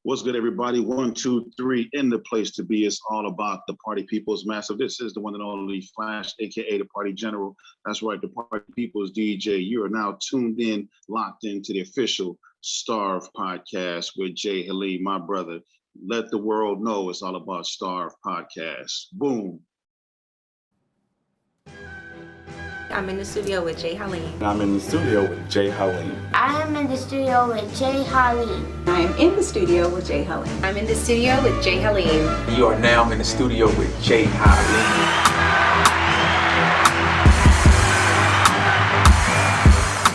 What's good, everybody? 1, 2, 3 in the place to be. It's all about the party people's massive. This is the one and only Flash, aka the Party General. That's right, the party people's DJ. You are now tuned in, locked into the official S.T.A.R.V.E podcast with J Haleem, my brother. Let the world know it's all about S.T.A.R.V.E podcast. Boom. I'm in the studio with J Haleem. I'm in the studio with J Haleem. I am in the studio with J Haleem. I am in the studio with J Haleem. I'm in the studio with J Haleem. You are now in the studio with J Haleem.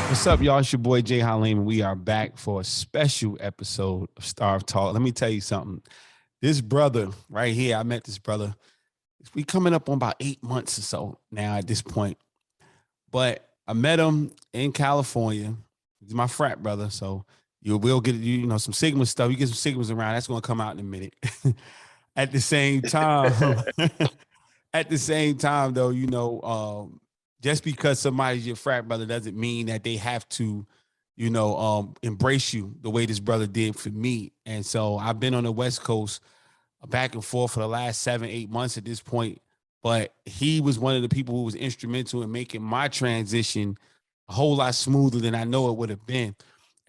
What's up, y'all? It's your boy J Haleem, and we are back for a special episode of S.T.A.R.V.E Talk. Let me tell you something. This brother right here, I met this brother. We coming up on about 8 months or so now at this point. But I met him in California. He's my frat brother, so you will get some Sigma stuff. You get some Sigmas around. That's gonna come out in a minute. At the same time, though, just because somebody's your frat brother doesn't mean that they have to, embrace you the way this brother did for me. And so I've been on the West Coast back and forth for the last 7-8 months at this point. But he was one of the people who was instrumental in making my transition a whole lot smoother than I know it would have been.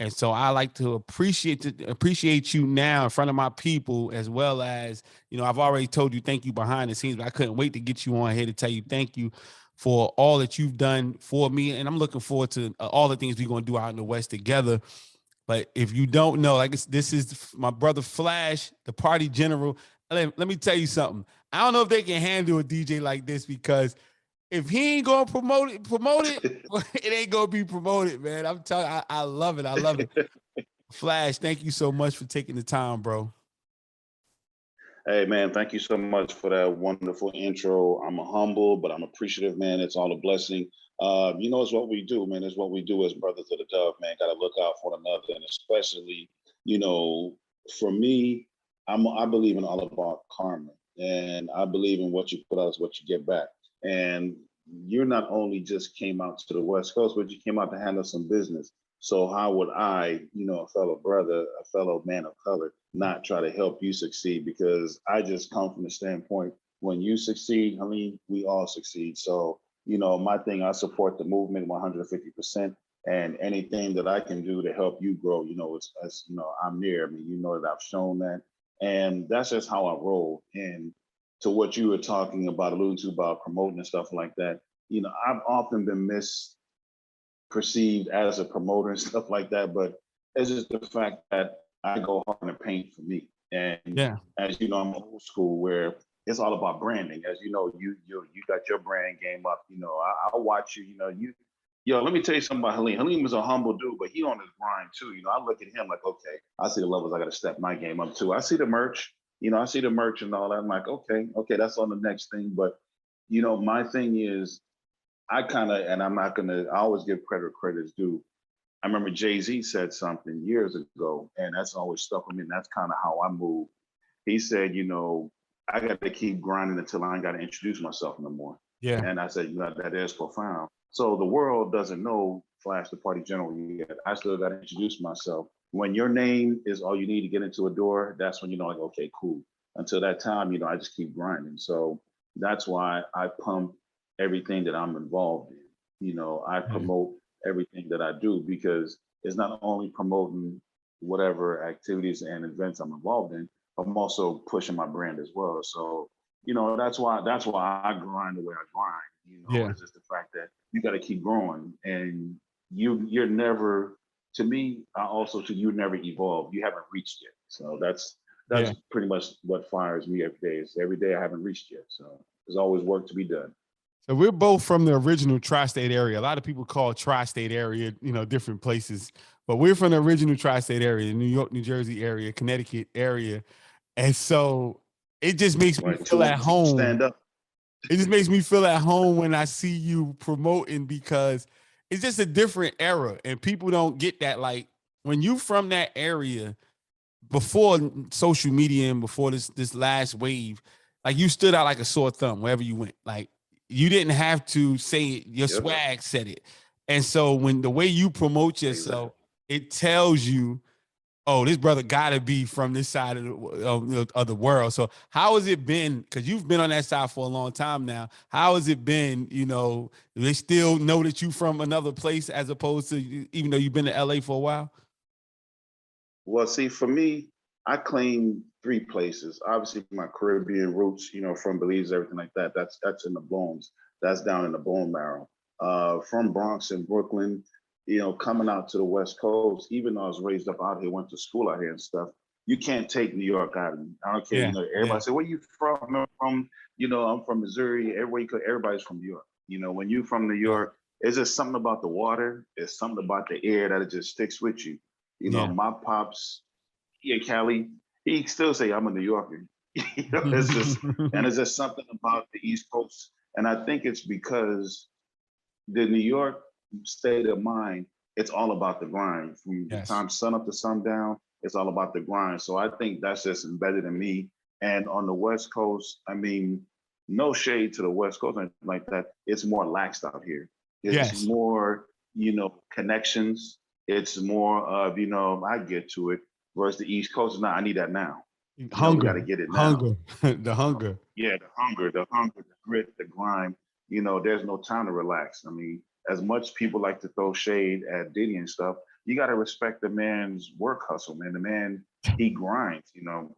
And so I like to appreciate you now in front of my people, as well as, I've already told you thank you behind the scenes, but I couldn't wait to get you on here to tell you thank you for all that you've done for me. And I'm looking forward to all the things we're going to do out in the West together. But if you don't know, this is my brother Flash, the Party General. Let me tell you something. I don't know if they can handle a DJ like this, because if he ain't gonna promote it, it ain't gonna be promoted, man. I'm telling you, I love it. I love it. Flash, thank you so much for taking the time, bro. Hey, man, thank you so much for that wonderful intro. I'm humble, but I'm appreciative, man. It's all a blessing. It's what we do, man. It's what we do as brothers of the dove, man. Got to look out for one another. And especially, for me, I believe in all about karma. And I believe in what you put out is what you get back. And you not only just came out to the West Coast, but you came out to handle some business. So how would I, a fellow brother, a fellow man of color, not try to help you succeed? Because I just come from the standpoint, when you succeed, Haleem, we all succeed. So, my thing, I support the movement 150%. And anything that I can do to help you grow, I'm there. I mean, that I've shown that. And that's just how I roll. And to what you were talking about, alluding to about promoting and stuff like that, I've often been misperceived as a promoter and stuff like that. But it's just the fact that I go hard in the paint for me. And as you know, I'm old school where it's all about branding. As you know, you got your brand game up. I'll watch you. Let me tell you something about Haleem. Haleem is a humble dude, but he on his grind too. I look at him like, okay, I see the levels I got to step my game up to. I see the merch, I see the merch and all that. I'm like, okay, that's on the next thing. But, my thing is, I always give credit where credit is due. I remember Jay-Z said something years ago, and that's always stuck with me. And that's kind of how I move. He said, I got to keep grinding until I ain't got to introduce myself no more. Yeah. And I said, that is profound. So the world doesn't know Flash the Party General yet. I still got to introduce myself. When your name is all you need to get into a door, that's when like, okay, cool. Until that time, I just keep grinding. So that's why I pump everything that I'm involved in. I promote everything that I do, because it's not only promoting whatever activities and events I'm involved in, but I'm also pushing my brand as well. So, that's why I grind the way I grind. It's just the fact that you got to keep growing, and you're never, to me, you never evolve. You haven't reached yet. So that's pretty much what fires me every day. Is every day I haven't reached yet. So there's always work to be done. So we're both from the original tri-state area. A lot of people call tri-state area, different places, but we're from the original tri-state area, New York, New Jersey area, Connecticut area. And so it just makes me feel at home. Stand up. It just makes me feel at home when I see you promoting, because it's just a different era and people don't get that. Like, when you from that area, before social media and before this last wave, like, you stood out like a sore thumb wherever you went. Like, you didn't have to say it, your swag said it. And so when the way you promote yourself, it tells you oh, this brother got to be from this side of the world. So how has it been? Because you've been on that side for a long time now. How has it been? You know, do they still know that you from another place as opposed to even though you've been to LA for a while? Well, see, for me, I claim three places. Obviously, my Caribbean roots, from Belize, everything like that. That's in the bones. That's down in the bone marrow. From Bronx and Brooklyn, coming out to the West Coast, even though I was raised up out here, went to school out here and stuff, you can't take New York out of me. I don't care. Yeah, Everybody say, "Where you from?" I'm from, I'm from Missouri. Everybody's from New York. When you from New yeah, York, it's just something about the water. It's something about the air that it just sticks with you. yeah. My pops, he in Cali, he still say I'm a New Yorker. It's just, and it's just something about the East Coast. And I think it's because the New York state of mind, it's all about the grind. From the Yes. time sun up to sundown, it's all about the grind. So I think that's just embedded in me. And on the West Coast, I mean, no shade to the West Coast like that. It's more laxed out here. It's Yes. more, connections. It's more of, I get to it. Whereas the East Coast, I need that now. We got Hunger, to get it now. hunger, the hunger. Yeah, the grit, the grime. There's no time to relax. I mean, as much people like to throw shade at Diddy and stuff, you got to respect the man's work hustle, man. The man, he grinds.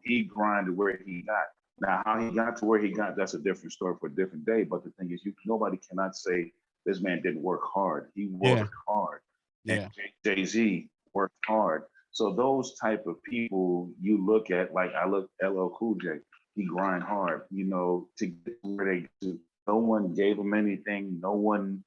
He grinded where he got. Now, how he got to where he got, that's a different story for a different day. But the thing is, nobody cannot say this man didn't work hard. He Yeah, worked hard, and yeah, Jay-Z worked hard. So those type of people you look at, like I look LL Cool J, he grind hard, to get where they do. No one gave him anything. No one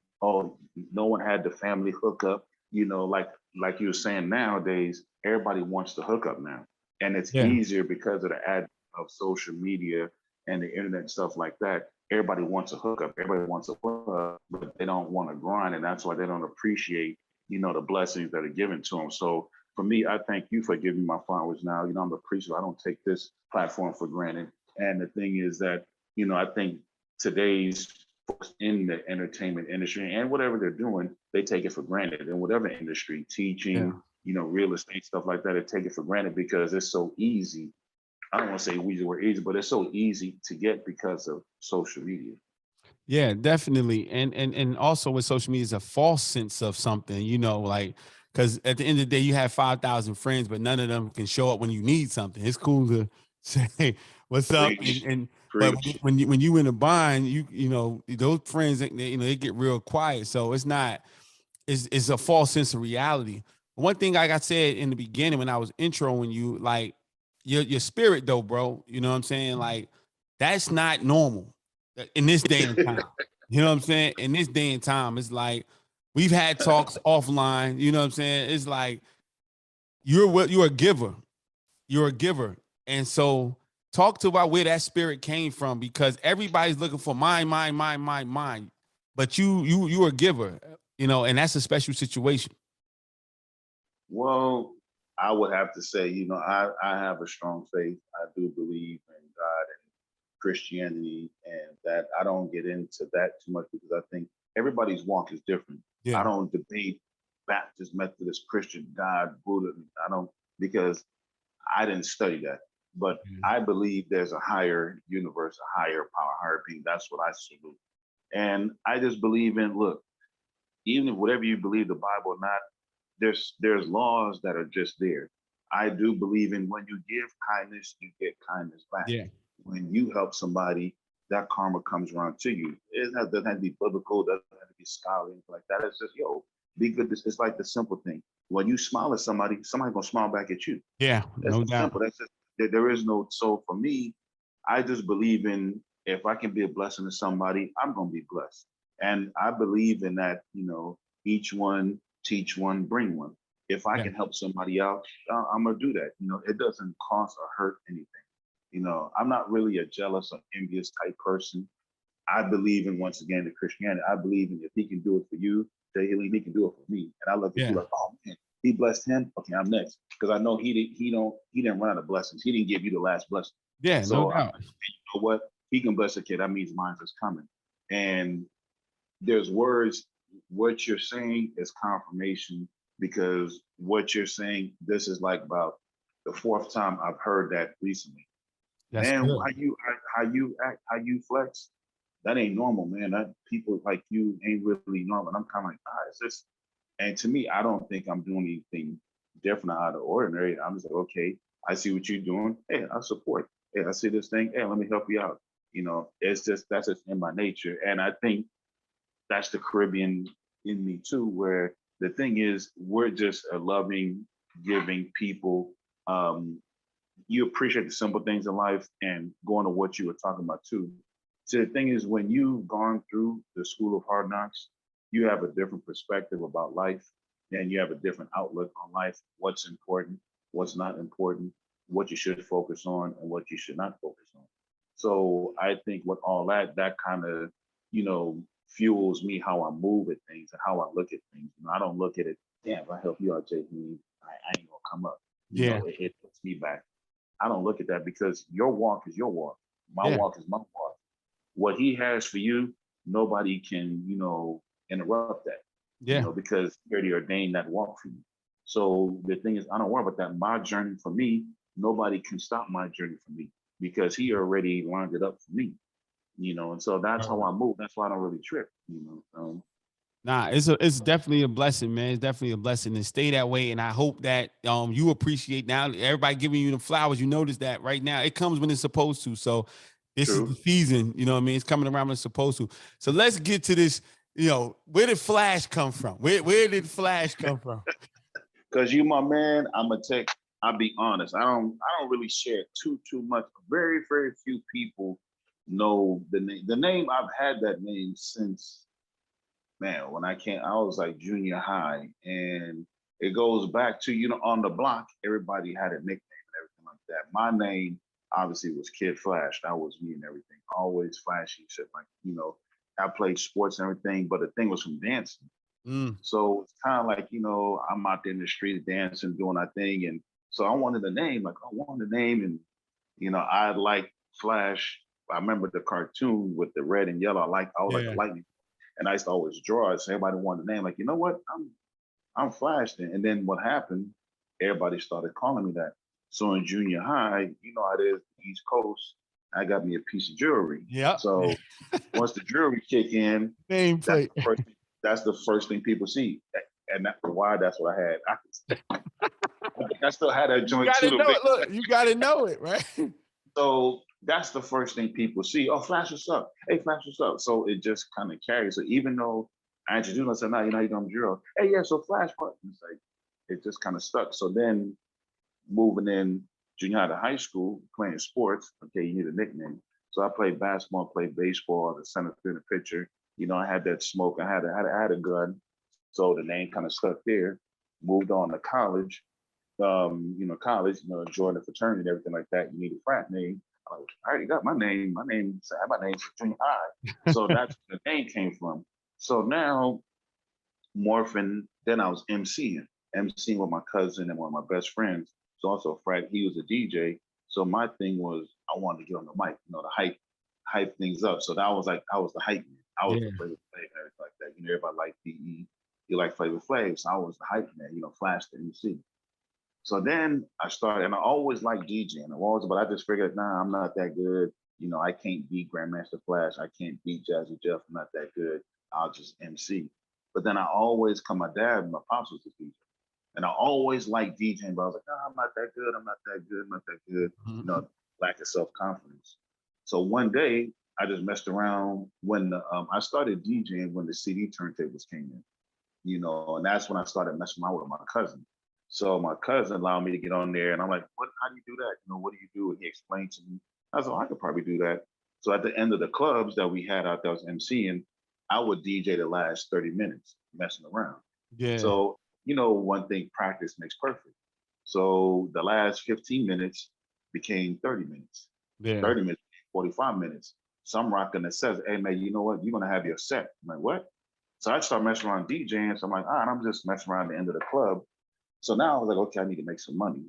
had the family hookup. Like you were saying, nowadays, everybody wants to hook up now. And it's yeah. easier because of the advent of social media and the internet and stuff like that. Everybody wants a hookup. Everybody wants a hookup, but they don't want to grind. And that's why they don't appreciate, the blessings that are given to them. So for me, I thank you for giving me my flowers now. I'm a preacher. I don't take this platform for granted. And the thing is that, I think today's folks in the entertainment industry and whatever they're doing, they take it for granted. In whatever industry, Yeah. teaching, real estate, stuff like that, they take it for granted because it's so easy. I don't want to say we're easy, but it's so easy to get because of social media. Yeah, definitely. And also with social media is a false sense of something, like because at the end of the day, you have 5,000 friends, but none of them can show up when you need something. It's cool to say what's up, and, Preach, and but preach. when you in a bind, those friends they get real quiet. So it's a false sense of reality. One thing like I said in the beginning when I was introing you, like your spirit though, bro. You know what I'm saying? Like that's not normal in this day and time. You know what I'm saying? In this day and time, it's like we've had talks offline. You know what I'm saying? It's like you're a giver. You're a giver, and so talk to about where that spirit came from because everybody's looking for mine. But you're a giver, and that's a special situation. Well, I would have to say, I have a strong faith. I do believe in God and Christianity, and that I don't get into that too much because I think everybody's walk is different. I Yeah, don't debate Baptist, Methodist, Christian, God, Buddha. I don't because I didn't study that. But I believe there's a higher universe, a higher power, higher being. That's what I salute. And I just believe in, look, even if whatever you believe, the Bible or not, there's laws that are just there. I do believe in when you give kindness, you get kindness back. yeah, When you help somebody, that karma comes around to you. Doesn't have to be biblical, doesn't have to be scholarly like that. It's just be good. It's like the simple thing. When you smile at somebody, somebody's gonna smile back at you. yeah, That's no doubt. simple. That's just there is no. So for me, I just believe in if I can be a blessing to somebody, I'm gonna be blessed. And I believe in that, each one teach one, bring one. If I Yeah, can help somebody out, I'm gonna do that. It doesn't cost or hurt anything. I'm not really a jealous or envious type person. I believe in once again the Christianity. I believe in if he can do it for you, J Haleem, he can do it for me. And I look at you yeah, like, oh man, he blessed him. Okay, I'm next because I know he didn't run out of blessings. He didn't give you the last blessing. yeah, no So I'm doubt. like, hey, you know what? He can bless a kid. That means mine is coming. And there's words. What you're saying is confirmation because what you're saying, this is like about the fourth time I've heard that recently. That's Man, good. how you act, how you flex, that ain't normal, man. That people like you ain't really normal. And I'm kind of like, it's just, and to me, I don't think I'm doing anything different out of the ordinary. I'm just like, okay, I see what you're doing. Hey, I support. Hey, I see this thing. Hey, let me help you out. It's just that's just in my nature. And I think that's the Caribbean in me too, where the thing is, we're just a loving, giving people. Um, you appreciate the simple things in life, and going to what you were talking about too. So the thing is, when you've gone through the school of hard knocks, you have a different perspective about life, and you have a different outlook on life, what's important, what's not important, what you should focus on, and what you should not focus on. So I think with all that, that kind of, fuels me how I move at things and how I look at things. I don't look at it, damn, if I help you out, J Haleem, I ain't gonna come up. Yeah. It puts me back. I don't look at that because your walk is your walk. My Yeah. walk is my walk. What he has for you, nobody can, interrupt that, Yeah. because he already ordained that walk for you. So the thing is, I don't worry about that. My journey for me, nobody can stop my journey for me because he already lined it up for me, and so that's how I move. That's why I don't really trip. Nah, it's definitely a blessing, man. It's definitely a blessing, and stay that way. And I hope that you appreciate now everybody giving you the flowers. You notice that right now it comes when it's supposed to. So this is the True. season, you know what I mean? It's coming around when it's supposed to. So let's get to this. Where did Flash come from? Where did Flash come from? Cause you my man, I'll be honest. I don't really share too much. Very, very few people know the name. The name, I've had that name since, man, when I was like junior high. And it goes back to, on the block, everybody had a nickname and everything like that. My name obviously was Kid Flash. That was me and everything. Always flashy shit. Like, I played sports and everything, but the thing was from dancing. Mm, So it's kind of like, I'm out there in the street dancing, doing our thing. And so I wanted a name, like I wanted a name. And, I like Flash. I remember the cartoon with the red and yellow. I was like the yeah. lightning. And I used to always draw it. So everybody wanted a name. Like, you know what? I'm Flash then. And then what happened? Everybody started calling me that. So in junior high, you know how it is, the East Coast, I got me a piece of jewelry. Yep. So once the jewelry kick in, that's Nameplate. the first thing, that's the first thing people see. And that's why that's what I had. I think I still had that You joint gotta too. The know big, it. Look, you gotta know it, right? so that's the first thing people see. Oh, Flash, what's up? Hey, Flash, what's up? So it just kind of carries. So even though I introduced myself, now you know you don't drill. Hey, yeah, so Flash, what? It's like it just kind of stuck. So then moving in junior high to high school, playing sports. Okay, you need a nickname. So I played basketball, played baseball, the center field, the pitcher. I had that smoke. I had a gun. So the name kind of stuck there. Moved on to college. College, joined the fraternity and everything like that. You need a frat name. I already got my name. My name's junior high. So that's where the name came from. So now morphing, then I was emceeing with my cousin and one of my best friends. So also Fred, he was a DJ. So my thing was I wanted to get on the mic, to hype things up. So that was like I was the hype man. I was Yeah. the Flavor Flav and everything like that. Everybody liked PE. You like Flavor Flav. So I was the hype man, Flash the MC. So then I started, and I always liked DJing. But I just figured, nah, I'm not that good. I can't beat Grandmaster Flash. I can't beat Jazzy Jeff. I'm not that good. I'll just MC. But then I always come, my dad, my pops was a DJ. And I always liked DJing, but I was like, no, I'm not that good. I'm not that good. I'm not that good. Mhm. Lack of self-confidence. So one day I just messed around when I started DJing when the CD turntables came in, and that's when I started messing around with my cousin. So my cousin allowed me to get on there, and I'm like, "What? How do you do that? What do you do?" And he explained to me. I was like, "I could probably do that." So at the end of the clubs that we had out there, I was emceeing. I would DJ the last 30 minutes, messing around. Yeah. So one thing, practice makes perfect. So the last 15 minutes became 30 minutes. Yeah. 30 minutes, 45 minutes. So I'm rocking the sets. Hey man, you know what? You're gonna have your set. I'm like, what? So I start messing around DJing. So I'm like, all right, I'm just messing around the end of the club. So now I was like, okay, I need to make some money.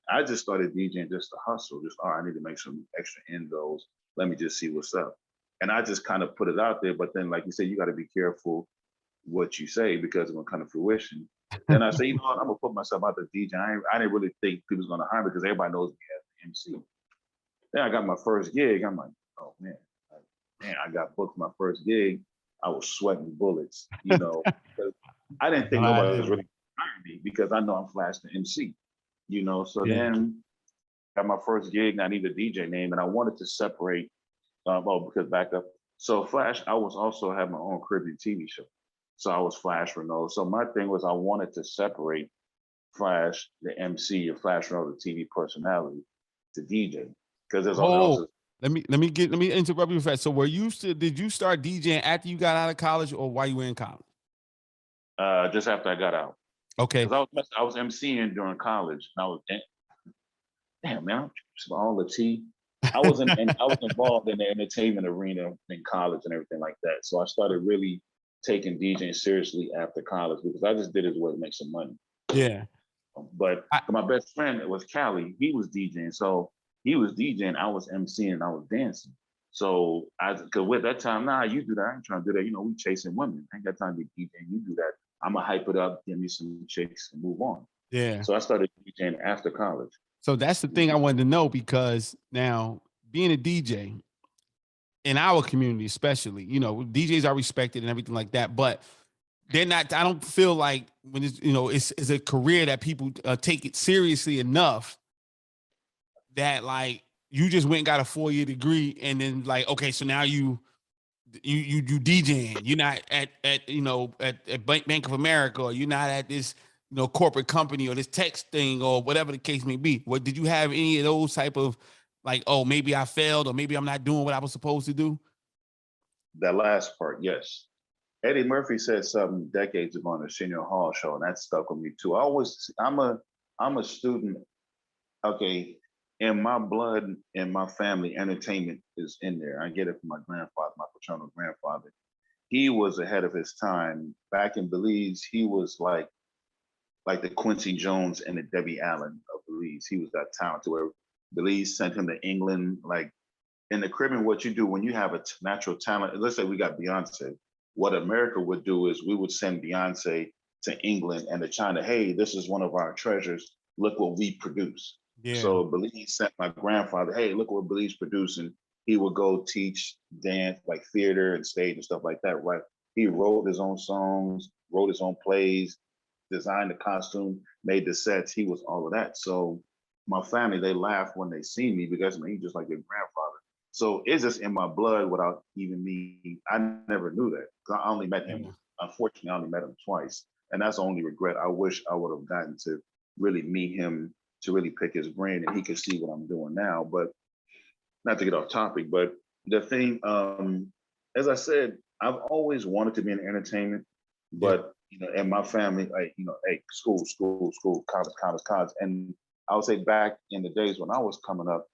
I just started DJing just to hustle. Just, all right, I need to make some extra endos. Let me just see what's up. And I just kind of put it out there. But then, like you said, you got to be careful what you say because it's going to come to fruition. Then I said, you know what, I'm gonna put myself out the DJ. I didn't really think people was gonna hire me because everybody knows me as the MC. Then I got my first gig. I'm like, oh man, I got booked my first gig. I was sweating bullets, you know, because I didn't think nobody was really hiring me because I know I'm Flash the MC, you know. So then got my first gig and I needed a DJ name and I wanted to separate, because back up. So Flash, I was also had my own Caribbean TV show. So I was Flash Renault. So my thing was I wanted to separate Flash, the MC, or Flash Renault, the TV personality, to DJ. Because there's also let me interrupt you fast. So did you start DJing after you got out of college or while you were in college? Just after I got out. Okay. Because I was MCing during college and I was damn man, all the tea. I was involved in the entertainment arena in college and everything like that. So I started really taking DJing seriously after college because I just did it as a way to make some money. Yeah. But my best friend was Cali. He was DJing. So he was DJing, I was MCing, I was dancing. So because with that time, you do that. I ain't trying to do that. You know, we chasing women. I ain't got time to be DJing. You do that. I'm gonna hype it up, give me some chicks and move on. Yeah. So I started DJing after college. So that's the thing I wanted to know, because now being a DJ in our community, especially, you know, DJs are respected and everything like that, but they're not, I don't feel like when it's, you know, it's a career that people take it seriously enough that like you just went and got a 4-year degree and then like, okay, so now you DJing, you're not at you know, at Bank of America, or you're not at this, you know, corporate company or this tech thing or whatever the case may be. What did you have any of those type of like, oh, maybe I failed or maybe I'm not doing what I was supposed to do? That last part, yes. Eddie Murphy said something decades ago on the Senior Hall show, and that stuck with me too. I'm a student. Okay, in my blood, in my family, entertainment is in there. I get it from my grandfather, my paternal grandfather. He was ahead of his time. Back in Belize, he was like the Quincy Jones and the Debbie Allen of Belize. He was that talented where Belize sent him to England. Like in the Caribbean, what you do when you have a natural talent, let's say we got Beyonce, what America would do is we would send Beyonce to England and to China, hey, this is one of our treasures. Look what we produce. Yeah. So Belize sent my grandfather, hey, look what Belize producing. He would go teach dance, like theater and stage and stuff like that, right? He wrote his own songs, wrote his own plays, designed the costume, made the sets. He was all of that. So my family, they laugh when they see me because he's just like your grandfather. So it's just in my blood without even me. I never knew that. I only met him. Unfortunately, I only met him twice. And that's the only regret. I wish I would have gotten to really meet him, to really pick his brain, and he could see what I'm doing now. But not to get off topic, but the thing, as I said, I've always wanted to be in entertainment, but you know, in my family, like, you know, hey, school, college. And I would say back in the days when I was coming up,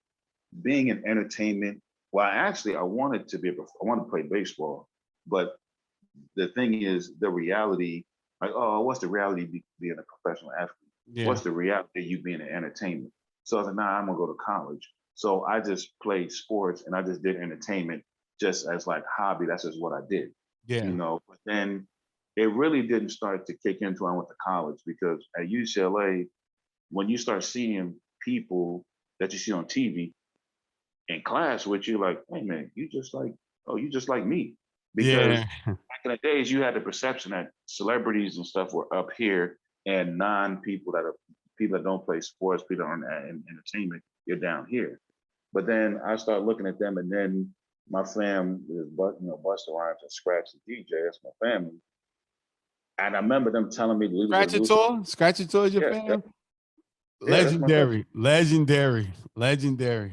being in entertainment, well, I wanted to play baseball, but the thing is, the reality, like, oh, what's the reality being a professional athlete? Yeah. What's the reality of you being in entertainment? So I was like, I'm gonna go to college. So I just played sports and I just did entertainment just as like hobby. That's just what I did. Yeah. You know, but then it really didn't start to kick into I went to college, because at UCLA, when you start seeing people that you see on TV in class with you, like, hey man, you just like me. Because back in the days, you had the perception that celebrities and stuff were up here, and people that don't play sports, people that aren't in entertainment, you're down here. But then I started looking at them, and then my fam is, Busta Rhymes and Scratch the DJ. That's my family. And I remember them telling me, Scratch It Tour is your fam? Legendary.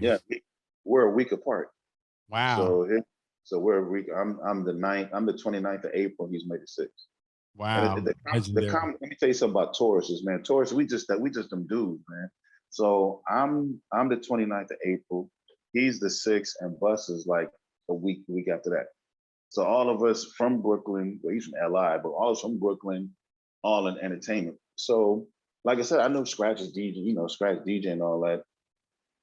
Yeah, we're a week apart. Wow. So we're a week. I'm the 9th. I'm the 29th of April. He's May the 6th. Wow. Let me tell you something about Tauruses, man. Taurus, we just them dudes, man. So I'm the 29th of April. He's the 6th, and Bus is like a week after that. So all of us from Brooklyn, well, he's from LI, but all of us from Brooklyn, all in entertainment. So, like I said, I know Scratch is DJ, Scratch DJ and all that.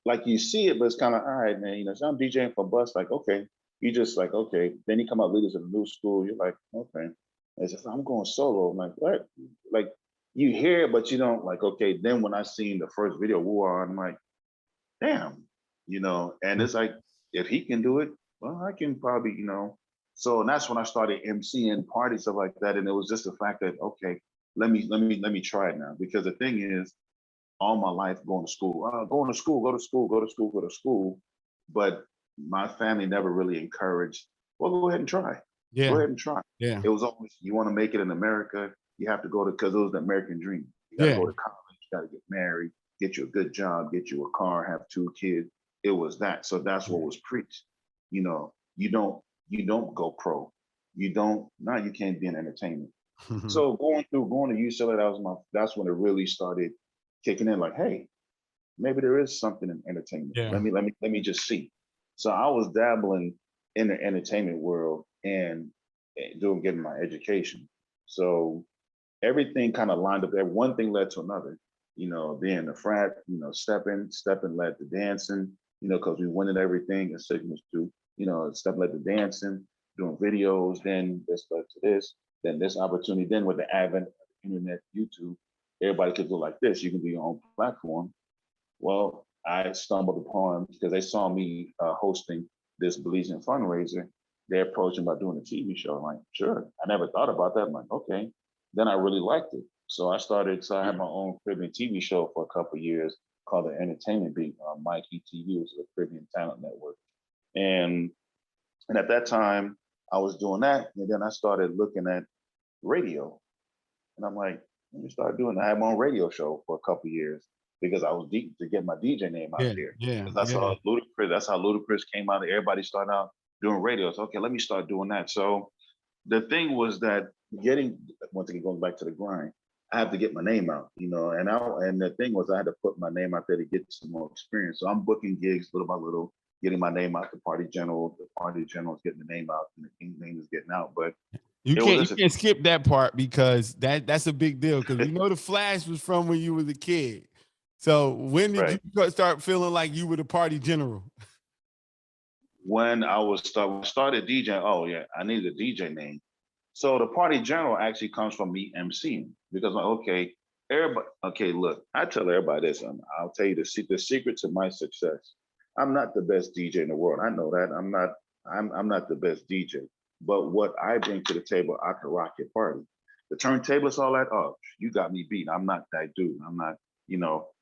Like you see it, but it's kind of, all right, man, so I'm DJing for Bus, like, okay. You just like, okay. Then he come out leaders in the new school. You're like, okay. It's just, I'm going solo. I'm like, what? Like, you hear it, but you don't like, okay, then when I seen the first video, I'm like, damn, and it's like, if he can do it, well, I can probably, So and that's when I started emceeing parties, stuff like that. And it was just the fact that, okay, let me try it now. Because the thing is, all my life going to school, going to school, go to school, go to school, go to school. But my family never really encouraged, well, go ahead and try. Go Yeah. ahead and try. Yeah. It was always, you want to make it in America, you have to go to, because it was the American dream. You got to Yeah. go to college, you got to get married, get you a good job, get you a car, have 2 kids. It was that. So that's what was preached. You don't go pro. Now you can't be in entertainment. So going to UCLA, that's when it really started kicking in. Like, hey, maybe there is something in entertainment. Yeah. Let me just see. So I was dabbling in the entertainment world and getting my education. So everything kind of lined up there. One thing led to another. Being a frat, stepping led to dancing. Because we wanted everything and signals too. Step led to dancing, doing videos. Then this led to this. Then this opportunity. Then with the advent of the internet, YouTube, everybody could do like this. You can do your own platform. Well, I stumbled upon, because they saw me hosting this Belizean fundraiser. They approached me about doing a TV show. I'm like, sure. I never thought about that. I'm like, okay. Then I really liked it. So I had my own Caribbean TV show for a couple of years called The Entertainment Beat on Mikey TV, which is a Caribbean talent network. And at that time, I was doing that. And then I started looking at radio. And I'm like, let me start doing that. I had my own radio show for a couple of years because I was deep to get my DJ name out there. Yeah. That's how Ludacris came out. Everybody started out doing radios. Okay, let me start doing that. So the thing was that once again, going back to the grind, I have to get my name out, and the thing was I had to put my name out there to get some more experience. So I'm booking gigs little by little, getting my name out. The Party General is getting the name out, and the King's name is getting out. But you can't skip that part, because that's a big deal, because we know the Flash was from when you was a kid. So when did you start feeling like you were the Party General? When I started DJing, oh yeah, I needed a DJ name. So the Party General actually comes from me emceeing, because look, I tell everybody this, and I'll tell you the secret to my success. I'm not the best DJ in the world. I know that. I'm not the best DJ. But what I bring to the table, I can rock your party. The turntablists, all that, oh, you got me beat. I'm not that dude. I'm not,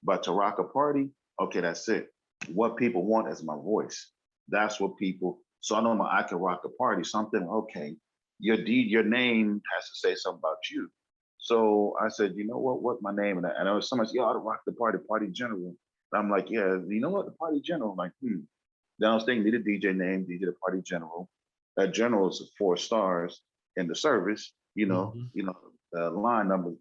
but to rock a party, okay, that's it. What people want is my voice. That's what so I know I can rock a party. Something, okay, your name has to say something about you. So I said, you know what's my name? And I was so much, I rock the Party General. And I'm like, yeah, you know what, the Party General. I'm like, Then I was thinking, need a DJ name, DJ the Party General. That General is 4 stars in the service, line number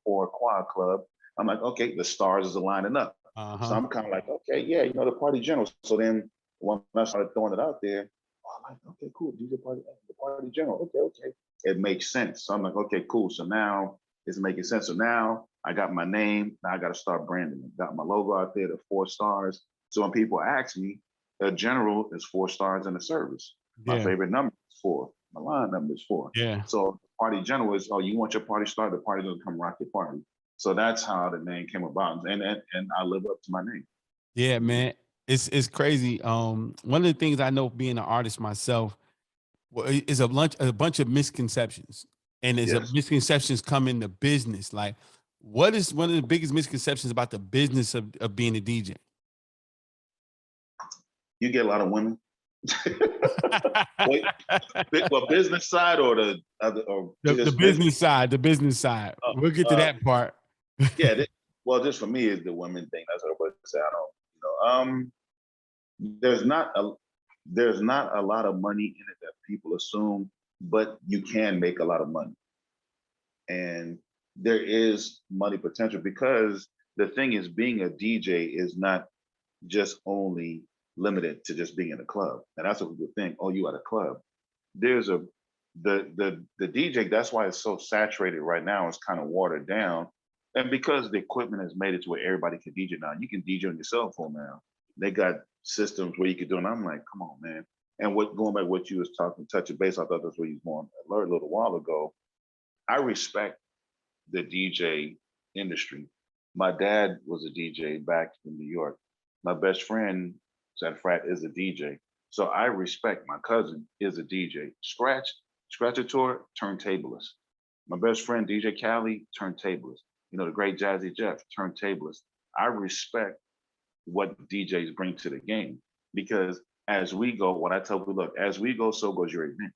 4 quad club. I'm like, okay, the stars is aligning up. So I'm kind of like, okay, yeah, the Party General. So then when I started throwing it out there, I'm like, okay, cool, the Party General. Okay. It makes sense. So I'm like, okay, cool. So now it's making sense. So now I got my name. Now I got to start branding it. Got my logo out there, the 4 stars. So when people ask me, the General is 4 stars in the service. My favorite number is 4. My line number is 4. Yeah. So Party General is, you want your party started, the party doesn't come rock your party. So that's how the name came about. And I live up to my name. Yeah, man. It's crazy. One of the things I know, being an artist myself, is a bunch of misconceptions. And misconceptions come into business. Like, what is one of the biggest misconceptions about the business of being a DJ? You get a lot of women. Well, business side or the other, or the business side. The business side. We'll get to that part. Yeah. Just for me, is the women thing. That's what I was say. I don't. There's not a lot of money in it that people assume, but you can make a lot of money, and there is money potential, because the thing is, being a DJ is not just only limited to just being in a club. And that's what people think, oh, you at a club. There's the DJ, that's why it's so saturated right now, it's kind of watered down. And because the equipment has made it to where everybody can DJ now. You can DJ on your cell phone now. They got systems where you can do it. And I'm like, come on, man. And going back what you was talking, touching base, I thought that's where you was going a little while ago. I respect the DJ industry. My dad was a DJ back in New York. My best friend, at frat, is a DJ. So I respect my cousin is a DJ. Scratchator, turntablist. My best friend, DJ Khaled, turntablist. You know, the great Jazzy Jeff, turntablist. I respect what DJs bring to the game because as we go, what I tell people, look, as we go, so goes your event.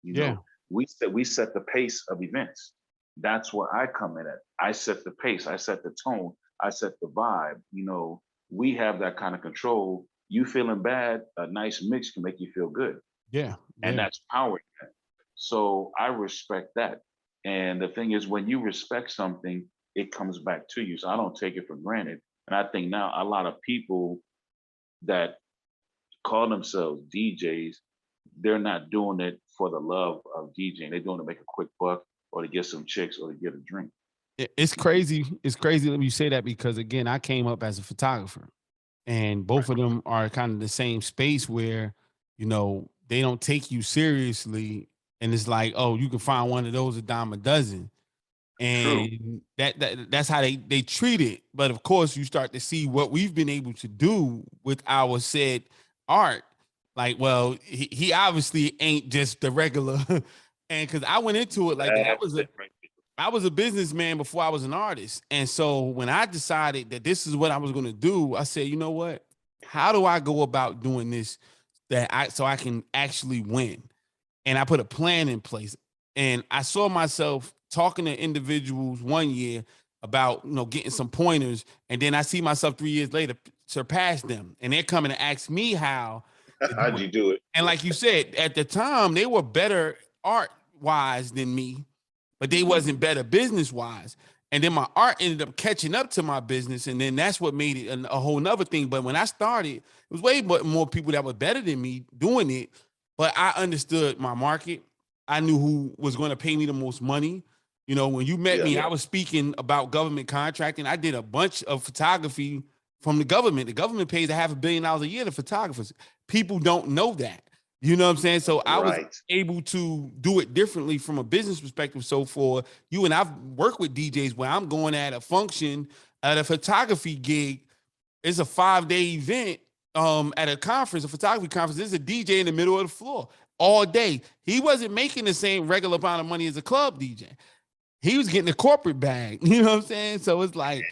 You Yeah. know, we set the pace of events. That's where I come in at. I set the pace, I set the tone, I set the vibe. You know, we have that kind of control. You feeling bad, a nice mix can make you feel good. Yeah. And Yeah. that's power. So I respect that. And the thing is, when you respect something, it comes back to you. So I don't take it for granted. And I think now a lot of people that call themselves DJs, they're not doing it for the love of DJing. They're doing it to make a quick buck or to get some chicks or to get a drink. It's crazy. It's crazy that you say that because again, I came up as a photographer, and both of them are kind of the same space where they don't take you seriously, and it's like, oh, you can find one of those a dime a dozen, True. and that's how they treat it. But of course, you start to see what we've been able to do with our said art. Like, well, he obviously ain't just the regular, and because I went into it like that, That's different. I was a businessman before I was an artist. And so when I decided that this is what I was going to do, I said, you know what? How do I go about doing this so I can actually win? And I put a plan in place. And I saw myself talking to individuals one year about, getting some pointers. And then I see myself 3 years later surpass them. And they're coming to ask me how to do How'd it. you do it? And like you said, at the time, they were better art wise than me, but they wasn't better business wise. And then my art ended up catching up to my business. And then that's what made it a whole nother thing. But when I started, it was way more people that were better than me doing it. But I understood my market. I knew who was going to pay me the most money. When you met me, I was speaking about government contracting. I did a bunch of photography from the government. The government pays $500 million a year to photographers. People don't know that. You know what I'm saying? So I was able to do it differently from a business perspective. So for you, and I've worked with DJs where I'm going at a function at a photography gig. It's a 5-day event at a conference, a photography conference. There's a DJ in the middle of the floor all day. He wasn't making the same regular amount of money as a club DJ. He was getting a corporate bag. You know what I'm saying? So it's like,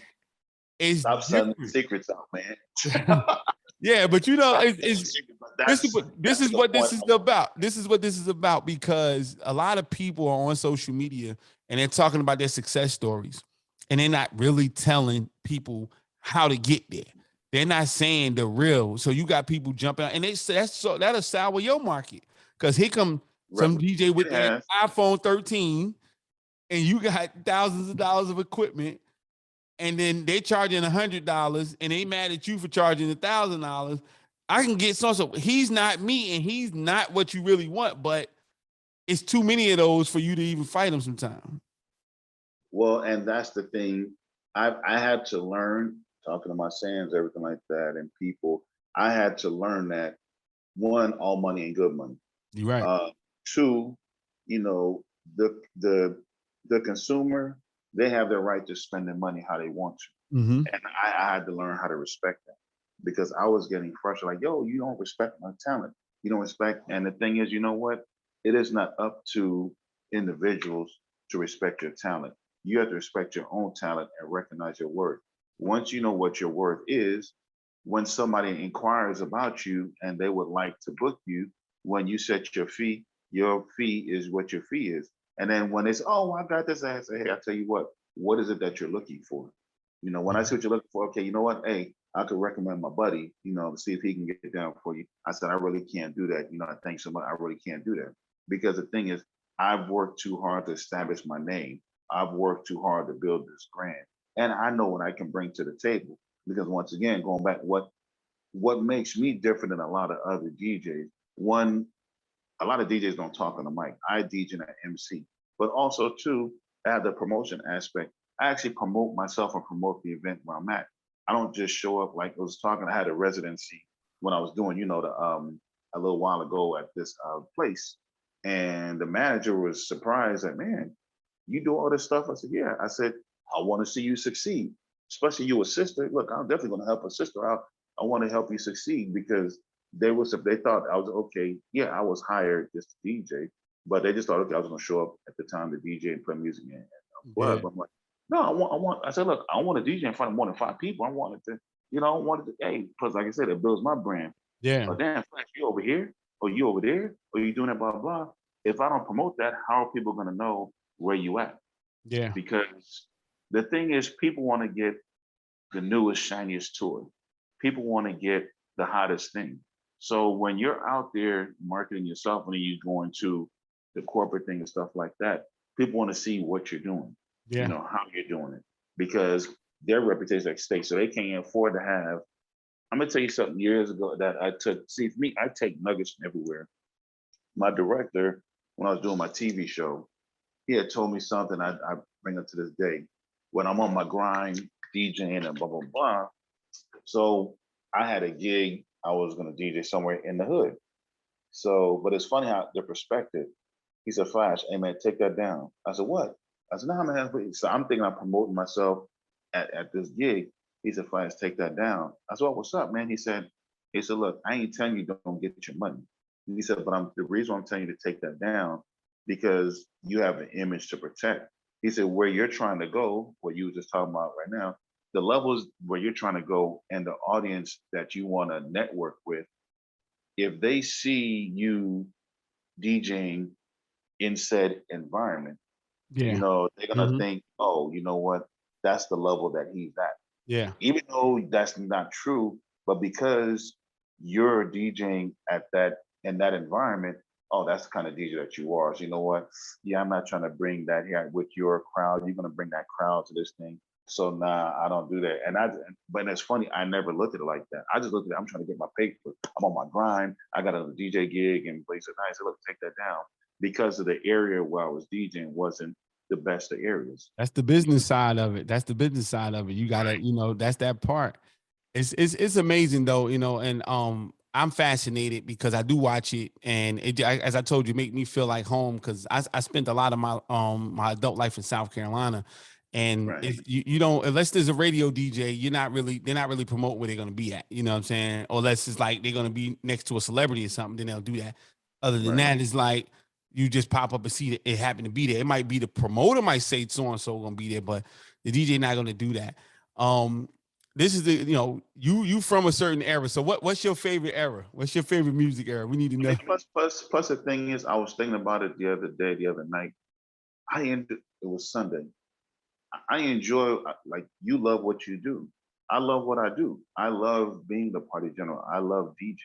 it's Stop selling secrets out, man. Yeah, but it's this is what this is about. This is what this is about because a lot of people are on social media and they're talking about their success stories, and they're not really telling people how to get there. They're not saying the real. So you got people jumping out, and that'll sour your market because here come some DJ with their iPhone 13, and you got thousands of dollars of equipment. And then they charging $100 and they mad at you for charging $1,000. I can get so he's not me and he's not what you really want, but it's too many of those for you to even fight him sometimes. Well, and that's the thing. I had to learn, talking to my sayings, everything like that, and people, I had to learn that one, all money ain't good money. You're right. Two, the consumer, they have their right to spend their money how they want to. Mm-hmm. And I had to learn how to respect that because I was getting frustrated. Like, yo, you don't respect my talent. You don't respect. And the thing is, you know what? It is not up to individuals to respect your talent. You have to respect your own talent and recognize your worth. Once you know what your worth is, when somebody inquires about you and they would like to book you, when you set your fee is what your fee is. And then when it's, oh, I got this, I say, hey, I tell you what is it that you're looking for? When I see what you're looking for, okay, you know what? Hey, I could recommend my buddy, to see if he can get it down for you. I said, I really can't do that. I thank so much. I really can't do that. Because the thing is, I've worked too hard to establish my name. I've worked too hard to build this brand. And I know what I can bring to the table. Because once again, going back, what makes me different than a lot of other DJs, one, a lot of DJs don't talk on the mic. I DJ and I MC. But also, two, I have the promotion aspect. I actually promote myself and promote the event where I'm at. I don't just show up like I was talking. I had a residency when I was doing, a little while ago at this place. And the manager was surprised that, man, you do all this stuff? I said, yeah. I said, I want to see you succeed, especially you a sister. Look, I'm definitely going to help a sister out. I want to help you succeed because they thought I was okay. Yeah, I was hired just to DJ, but they just thought, okay, I was going to show up at the time to DJ and play music in a club. Yeah. I'm like, no, I said, look, I want to DJ in front of more than 5 people. I wanted to, I wanted to, hey, plus, like I said, it builds my brand. Yeah. But damn, Flash, you over here, or you over there, or you doing that, blah, blah. If I don't promote that, how are people going to know where you at? Yeah. Because the thing is, people want to get the newest, shiniest toy. People want to get the hottest thing. So when you're out there marketing yourself and you're going to the corporate thing and stuff like that, people want to see what you're doing, Yeah. how you're doing it, because their reputation is at stake. So they can't afford to have. I'm gonna tell you something years ago that I took. See, for me, I take nuggets from everywhere. My director, when I was doing my TV show, he had told me something I bring up to this day. When I'm on my grind, DJing and blah, blah, blah. So I had a gig, I was gonna DJ somewhere in the hood. So, but it's funny how the perspective, he said, Flash, hey man, take that down. I said, what? I said, no, man. So I'm thinking I'm promoting myself at this gig. He said, Flash, take that down. I said, well, what's up, man? He said, look, I ain't telling you don't get your money. He said, but the reason I'm telling you to take that down, because you have an image to protect. He said, where you're trying to go, what you were just talking about right now, the levels where you're trying to go and the audience that you want to network with, if they see you DJing in said environment, Yeah. they're gonna think, oh, you know what? That's the level that he's at. Yeah. Even though that's not true, but because you're DJing at that in that environment, oh, that's the kind of DJ that you are. So you know what? Yeah, I'm not trying to bring that here with your crowd. You're gonna bring that crowd to this thing. So nah, I don't do that. But it's funny, I never looked at it like that. I just looked at it, I'm trying to get my paper. I'm on my grind. I got a DJ gig and place at night. So look, take that down. Because of the area where I was DJing wasn't the best of areas. That's the business side of it. That's the business side of it. You gotta, that's that part. It's amazing though, and I'm fascinated because I do watch it, and as I told you, make me feel like home because I spent a lot of my adult life in South Carolina, and Right. you don't, unless there's a radio DJ, they're not really promoting where they're gonna be at. You know what I'm saying? Or unless it's like they're gonna be next to a celebrity or something, then they'll do that. Other than Right. that, it's like you just pop up and see that it happened to be there. It might be the promoter might say so and so gonna be there, but the DJ not gonna do that. This is you from a certain era. So what's your favorite era? What's your favorite music era? We need to know. Plus the thing is, I was thinking about it the other night. It was Sunday. I enjoy, like, you love what you do. I love what I do. I love being the party general. I love DJing.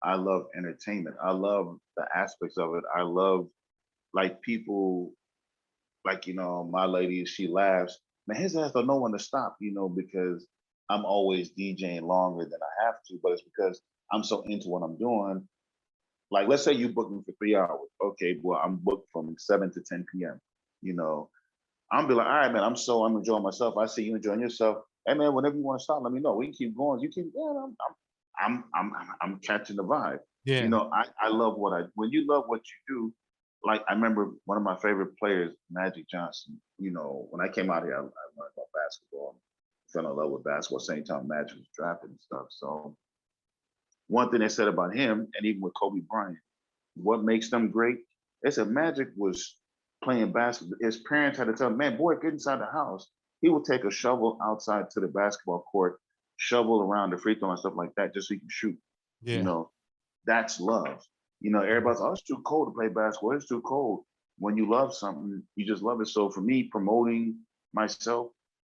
I love entertainment. I love the aspects of it. I love, like, people, like, my lady, she laughs. Man, his ass don't know when to stop, because I'm always DJing longer than I have to, but it's because I'm so into what I'm doing. Like, let's say you book me for 3 hours. Okay, well, I'm booked from 7 to 10 p.m. I'm be like, all right, man, I'm enjoying myself. I see you enjoying yourself. Hey, man, whenever you want to stop, let me know. We can keep going. You keep, yeah, I'm catching the vibe. Yeah. I love when you love what you do. Like, I remember one of my favorite players, Magic Johnson. When I came out here, I learned about basketball, fell in love with basketball. Same time Magic was drafted and stuff. So one thing they said about him, and even with Kobe Bryant, what makes them great? They said Magic was playing basketball. His parents had to tell him, man, boy, get inside the house. He would take a shovel outside to the basketball court, shovel around the free throw and stuff like that, just so he can shoot. Yeah. That's love. Everybody's, oh, it's too cold to play basketball. It's too cold. When you love something, you just love it. So for me, promoting myself,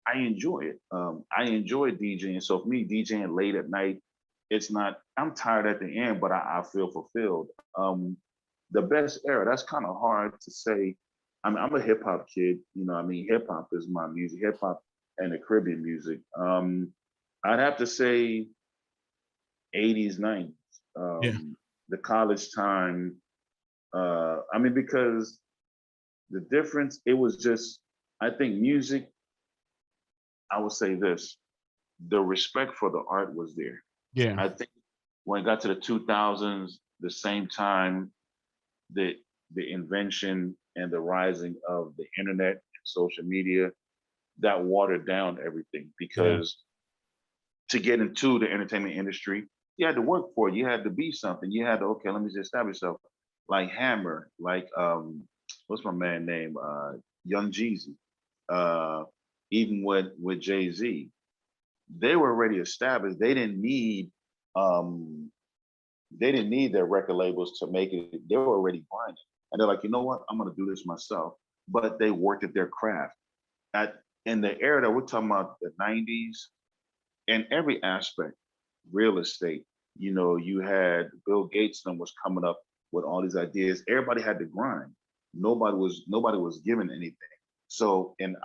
I enjoy it. I enjoy DJing. So for me, DJing late at night, it's not, I'm tired at the end, but I feel fulfilled. The best era, that's kind of hard to say. I'm a hip hop kid. Hip hop is my music, hip hop and the Caribbean music. I'd have to say 80s, 90s. The college time. Because the difference, it was just, I think music, I would say this, the respect for the art was there. Yeah. I think when it got to the 2000s, the same time that the invention and the rising of the internet and social media, that watered down everything Yeah. because to get into the entertainment industry, you had to work for it. You had to be something. You had to, okay, let me just establish yourself. Like Hammer, like what's my man name? Young Jeezy. Uh even with Jay-Z. They were already established. They didn't need their record labels to make it. They were already grinding. And they're like, you know what? I'm gonna do this myself. But they worked at their craft. At in the era that we're talking about, the 90s, in every aspect, real estate, you had Bill Gates and was coming up with all these ideas. Everybody had to grind. Nobody was given anything. So in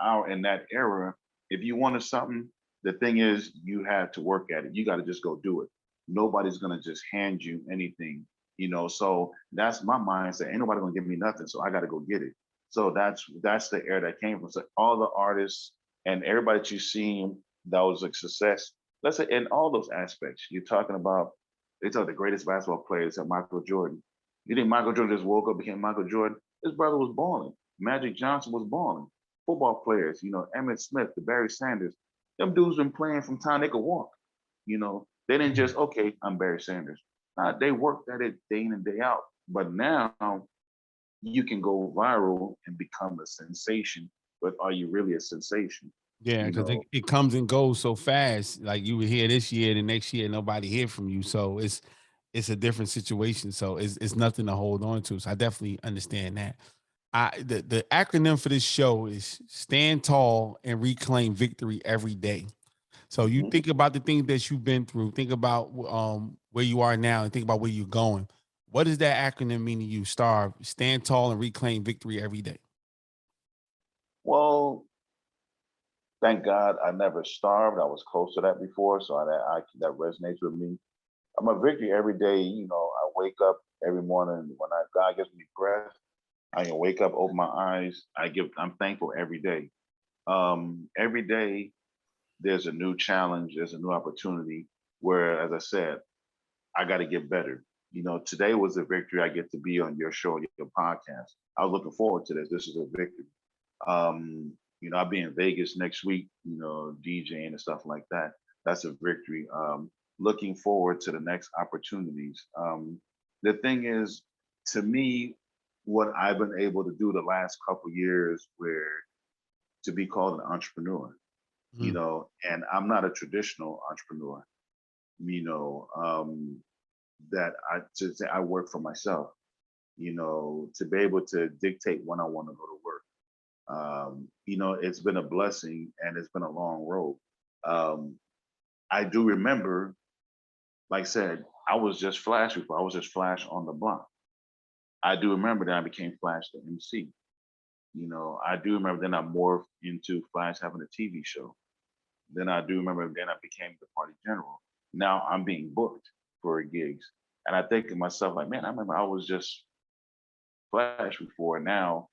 that era, if you wanted something, the thing is you had to work at it. You got to just go do it. Nobody's gonna just hand you anything. So that's my mindset. Ain't nobody gonna give me nothing, so I got to go get it. So that's the era that came from. So all the artists and everybody that you seen that was a success, let's say in all those aspects, you're talking about, they talk the greatest basketball players at Michael Jordan. You think Michael Jordan just woke up, became Michael Jordan? His brother was balling. Magic Johnson was balling. Football players, Emmitt Smith, the Barry Sanders, them dudes been playing from time they could walk. They didn't just, okay, I'm Barry Sanders. They worked at it day in and day out. But now you can go viral and become a sensation, but are you really a sensation? Yeah, You because it, know, it comes and goes so fast. Like you were here this year, the next year nobody hear from you. So it's a different situation. So it's nothing to hold on to. So I definitely understand that. The acronym for this show is stand tall and reclaim victory every day. So you mhm. think about the things that you've been through, think about where you are now, and think about where you're going. What does that acronym mean to you? Starve, stand tall and reclaim victory every day. Well, thank God I never starved. I was close to that before, so that resonates with me. I'm a victory every day. I wake up every morning when God gives me breath. I can wake up, open my eyes. I'm thankful every day. Every day there's a new challenge, there's a new opportunity where, as I said, I got to get better. Today was a victory. I get to be on your show, your podcast. I was looking forward to this. This is a victory. I'll be in Vegas next week, DJing and stuff like that. That's a victory. Looking forward to the next opportunities. The thing is, to me, what I've been able to do the last couple years, where to be called an entrepreneur, Mm. and I'm not a traditional entrepreneur, you know, um, that to say I work for myself, to be able to dictate when I want to go to work. It's been a blessing and it's been a long road. Um, I do remember, like I said, I was just Flash before. I was just Flash on the block. I do remember that I became Flash the MC. I do remember then I morphed into Flash having a TV show. Then I do remember then I became the party general. Now I'm being booked for gigs. And I think to myself, like, man, I remember I was just Flash before. Now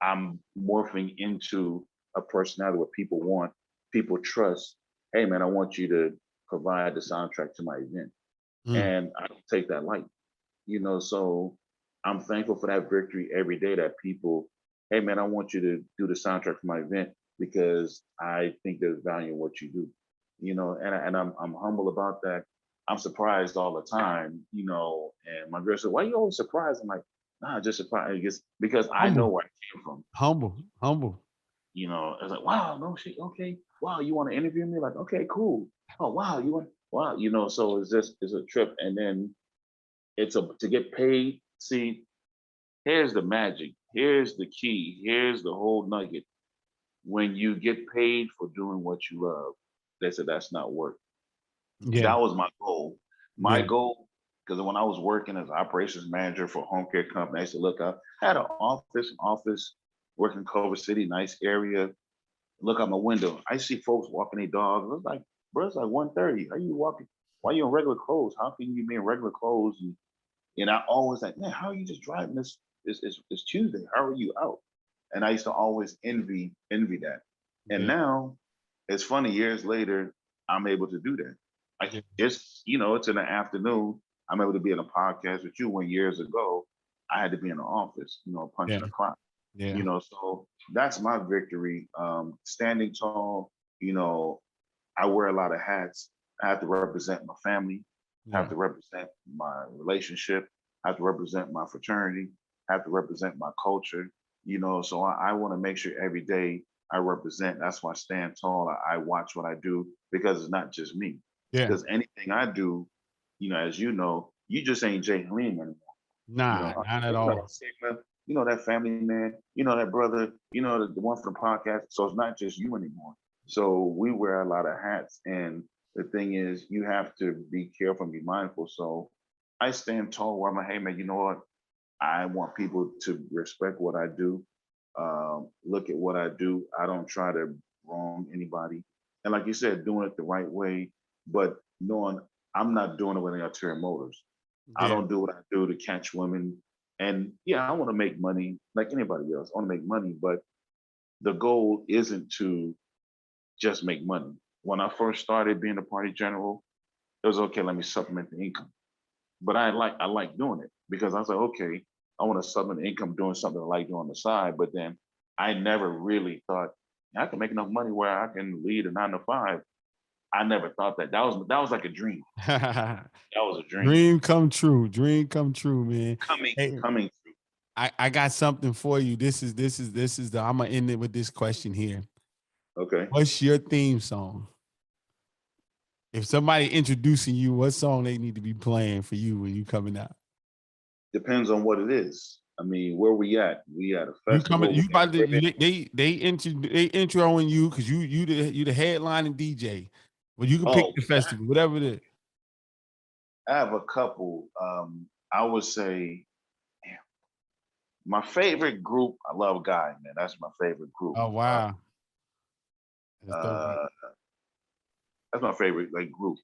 I'm morphing into a personality what people want, people trust. Hey man, I want you to provide the soundtrack to my event. Mm. And I don't take that light. So I'm thankful for that victory every day that people, hey man, I want you to do the soundtrack for my event because I think there's value in what you do. And I'm humble about that. I'm surprised all the time, and my girl said, why are you always surprised? I'm like, nah, just surprised. I guess because I know Humble, where I came from. humble, humble. It's like, wow, no shit, okay. Wow, you want to interview me? Like, okay, cool. Oh wow, you want wow, so it's a trip. And then to get paid. See, here's the magic. Here's the key. Here's the whole nugget. When you get paid for doing what you love, they said that's not work. Yeah, That was my goal. My yeah, goal, because when I was working as operations manager for a home care company, I used to look up, had an office, working in Culver City, nice area. Look out my window. I see folks walking their dogs. I was like, bro, it's like 1:30. Are you walking? Why are you in regular clothes? How can you be in regular clothes? And I always like, man, how are you just driving this? It's Tuesday. How are you out? And I used to always envy that. And yeah, now it's funny, years later, I'm able to do that. Like yeah, it's in the afternoon. I'm able to be in a podcast with you when years ago I had to be in the office, punching yeah. a clock. Yeah. You know, so that's my victory. Standing tall, you know, I wear a lot of hats. I have to represent my family, I have Yeah. to represent my relationship, I have to represent my fraternity, I have to represent my culture, you know, so I want to make sure every day I represent. That's why I stand tall. I watch what I do because it's not just me. Yeah. Because anything I do, you know, as you just ain't J Haleem anymore. You know, Nah, not at you know all. that singer, you know that family man, you know that brother, you know the one from the podcast. So it's not just you anymore. So we wear a lot of hats, and the thing is, you have to be careful and be mindful. So I stand tall where I'm like, hey man, you know what? I want people to respect what I do, look at what I do. I don't try to wrong anybody, and like you said, doing it the right way, but knowing I'm not doing it with any ulterior motives. I Yeah. don't do what I do to catch women. And yeah, I want to make money like anybody else. I want to make money, but the goal isn't to just make money. When I first started being a party general, it was okay, let me supplement the income. But I like doing it because I was like, okay, I want to supplement the income doing something I like doing on the side. But then I never really thought I can make enough money where I can lead a 9 to 5. I never thought that. That was like a dream. That was a dream. Dream come true. Dream come true, man. Coming Hey, coming through. I got something for you. This is the I'm gonna end it with this question here. Okay. What's your theme song? If somebody introducing you, what song they need to be playing for you when you coming out? Depends on what it is. I mean, where we at? We at a You coming? festival. You We at a about to? Caribbean. They introing you because you the headlining DJ. But you can pick Oh, the festival, whatever it is. I have a couple. I would say my favorite group. I love Guy, man. That's my favorite group. Oh wow, that's dope. Uh, that's my favorite like group.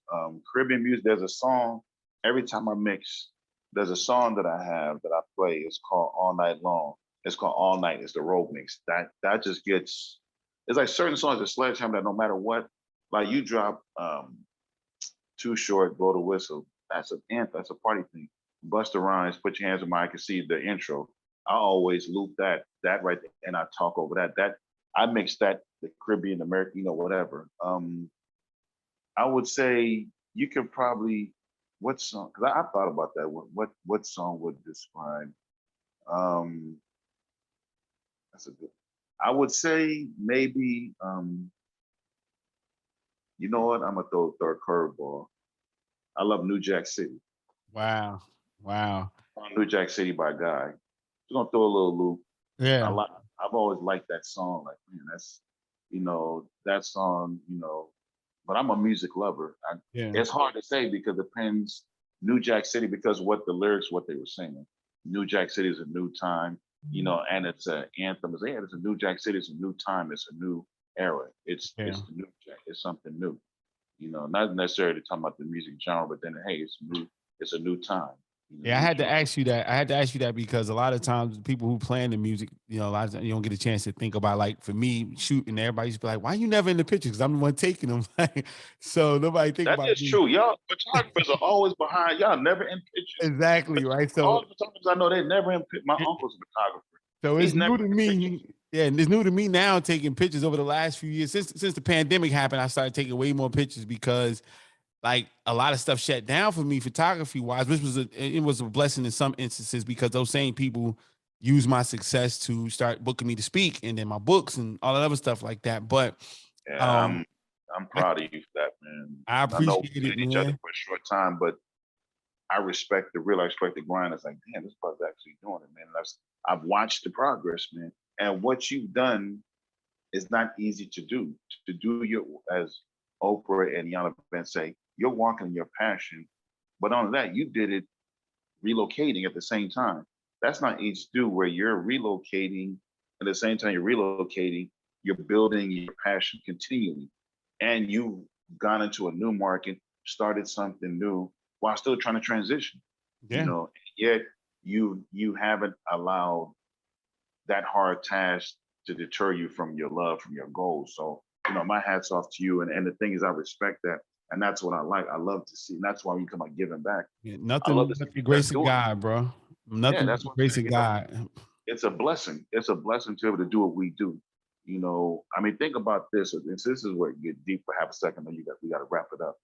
Caribbean music. There's a song. Every time I mix, there's a song that I have that I play. It's called All Night Long. It's called All Night. It's the road mix. That just gets. It's like certain songs that sledgehammer that no matter what, like you drop Too Short, Blow the Whistle. That's an anthem. That's a party thing. Busta Rhymes, Put Your Hands on My. I Can See the intro. I always loop that right there, and I talk over that. That I mix that the Caribbean, American, you know, whatever. I would say you could probably what song? Because I thought about that. What song would describe? Um, that's a good. I would say maybe. You know what? I'm gonna throw a curveball. I love New Jack City. Wow, wow, New Jack City by Guy. Just gonna throw a little loop. I yeah, like. I've always liked that song. Like, man, that's that song. But I'm a music lover. yeah, It's hard to say because it depends. New Jack City because what the lyrics, what they were saying. New Jack City is a new time. And it's an anthem. It's a New Jack City. It's a new time. It's a new era. yeah. It's the new Jack. It's something new. Not necessarily talking about the music genre, but then hey, it's new. It's a new time. Yeah, I New had to genre. ask you that. I had to ask you that because a lot of times people who play in the music, a lot of times you don't get a chance to think about like for me shooting. Everybody used to be like, "Why you never in the pictures?" Because I'm the one taking them. So nobody think That about is me. true. Y'all photographers are always behind. Y'all never in pictures. Exactly right. All the photographers I know, they never in. My It- uncle's a photographer. so it's He's never new in to the pictures. me. Yeah, and it's new to me now taking pictures over the last few years since the pandemic happened. I started taking way more pictures because like a lot of stuff shut down for me photography wise, which was a blessing in some instances because those same people use my success to start booking me to speak and then my books and all that other stuff like that. But Yeah, um I'm I, proud of you for that, man. I I know appreciate we it, met each other man. for a short time, but I respect the grind. It's like, damn, this brother's actually doing it, man. I've watched the progress, man. And what you've done is not easy to do. To do your as Oprah and Yana Ben say, you're walking in your passion. But on that, you did it relocating at the same time. That's not easy to do where you're relocating at the same time you're relocating, you're building your passion continually. And you've gone into a new market, started something new while still trying to transition, Yeah. yet you haven't allowed that hard task to deter you from your love, from your goals. So, my hat's off to you. And the thing is I respect that. And that's what I like. I love to see. And that's why we come out giving back. Yeah, I love nothing to see but the you guys grace of doing it. God, bro. Yeah, Nothing but that's the what I'm grace saying. of God. it's a blessing. It's a blessing to be able to do what we do. You know, I mean, think about this. And this is where it get deep for half a second. Then we got to wrap it up.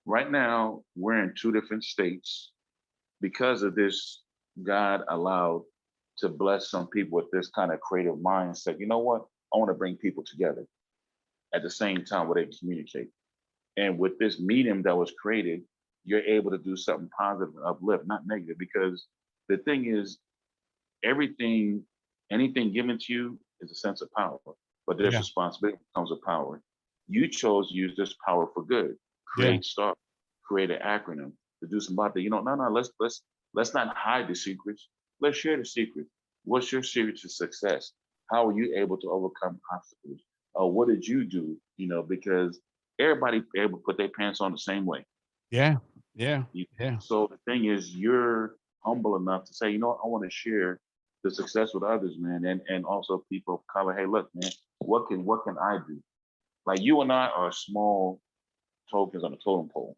Right now, we're in two different states because of this. God allowed to bless some people with this kind of creative mindset. You know what? I want to bring people together at the same time where they communicate. And with this medium that was created, you're able to do something positive and uplift, not negative. Because the thing is, everything, anything given to you is a sense of power, but there's Yeah. responsibility that comes with power. You chose to use this power for good. Yeah. Create STAR, create an acronym to do some about that. You know, no, let's not hide the secrets. Let's share the secret. What's your secret to success? How are you able to overcome obstacles? What did you do? You know, because everybody able to put their pants on the same way. Yeah. Yeah. Yeah. So the thing is, you're humble enough to say, you know, I want to share the success with others, man, and also people of color. Hey, look, man, what can I do? Like you and I are small tokens on a totem pole,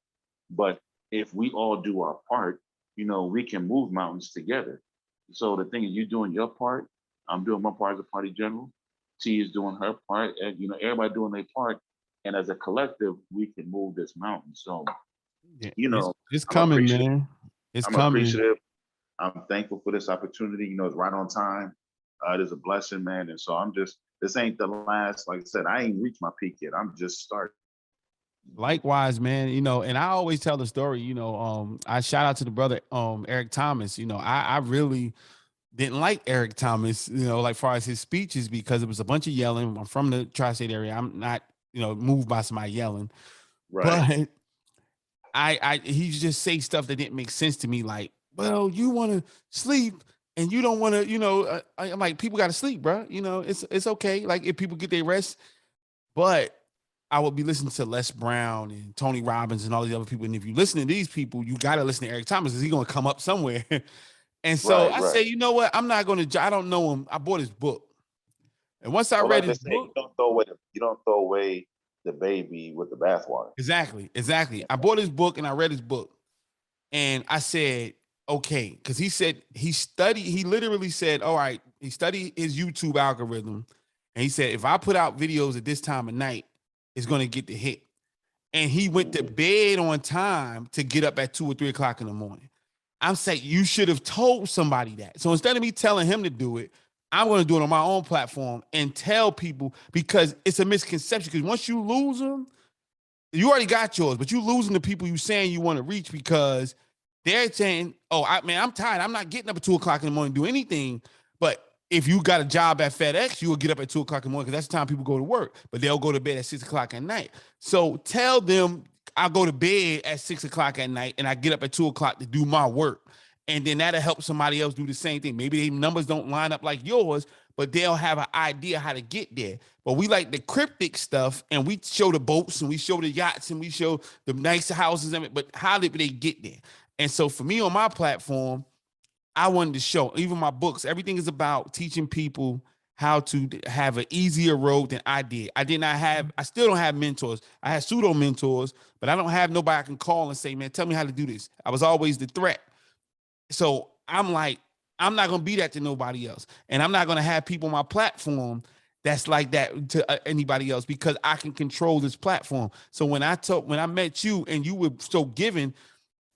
but if we all do our part, you know, we can move mountains together. So the thing is, you doing your part, I'm doing my part as a party general. T is doing her part, and you know, everybody doing their part, and as a collective, we can move this mountain. So, Yeah. you know, It's I'm coming, appreciative. man. It's I'm coming. appreciative. I'm thankful for this opportunity. You know, it's right on time. It is a blessing, man. And so this ain't the last, like I said, I ain't reached my peak yet. I'm just starting. Likewise, man. You know, and I always tell the story, you know, I shout out to the brother Eric Thomas. You know, I really didn't like Eric Thomas, you know, like far as his speeches, because it was a bunch of yelling. I'm from the tri-state area. I'm not, you know, moved by somebody yelling. Right. But he just say stuff that didn't make sense to me. Like, well, you want to sleep and you don't want to, you know, I'm like, people got to sleep, bro. You know, it's okay. Like if people get their rest, but I would be listening to Les Brown and Tony Robbins and all these other people. And if you listen to these people, you got to listen to Eric Thomas because he's going to come up somewhere. And so Right, I right. say, you know what? I'm not going to, I don't know him. I bought his book. And once I Well, read like they his say, book, you don't throw away the baby with the bathwater. exactly. I bought his book and I read his book. And I said, okay, because he literally said, all right, he studied his YouTube algorithm. And he said, if I put out videos at this time of night, it's going to get the hit. And he went to bed on time to get up at 2 or 3 o'clock in the morning. I'm saying you should have told somebody that. So instead of me telling him to do it, I'm going to do it on my own platform and tell people, because it's a misconception. Because once you lose them, you already got yours, but you losing the people you saying you want to reach because they're saying, "Oh, I'm tired. I'm not getting up at 2 o'clock in the morning to do anything." But if you got a job at FedEx, you will get up at 2 o'clock in the morning because that's the time people go to work. But they'll go to bed at 6 o'clock at night. So tell them I go to bed at 6 o'clock at night and I get up at 2 o'clock to do my work. And then that'll help somebody else do the same thing. Maybe their numbers don't line up like yours, but they'll have an idea how to get there. But we like the cryptic stuff, and we show the boats and we show the yachts and we show the nice houses, but how did they get there? And so for me on my platform, I wanted to show, even my books, everything is about teaching people how to have an easier road than I did. I still don't have mentors. I had pseudo mentors, but I don't have nobody I can call and say, man, tell me how to do this. I was always the threat. So I'm like, I'm not gonna be that to nobody else, and I'm not gonna have people on my platform that's like that to anybody else because I can control this platform. So when I met you and you were so giving,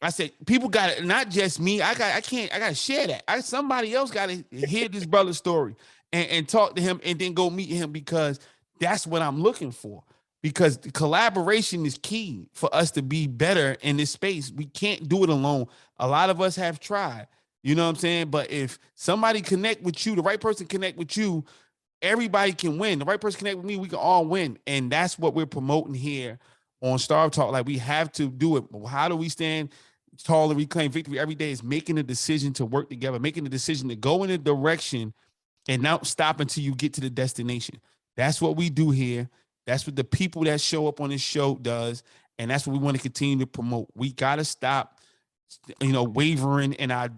I said people got it, not just me. I got to share that. Somebody else got to hear this brother's story and talk to him and then go meet him because that's what I'm looking for. Because collaboration is key for us to be better in this space. We can't do it alone. A lot of us have tried, you know what I'm saying? But if somebody connect with you, the right person connect with you, everybody can win. The right person connect with me, we can all win. And that's what we're promoting here on S.T.A.R.V.E Talk. Like we have to do it. How do we stand tall and reclaim victory every day? Is making a decision to work together, making a decision to go in a direction and not stop until you get to the destination. That's what we do here. That's what the people that show up on this show does. And that's what we want to continue to promote. We got to stop, wavering in our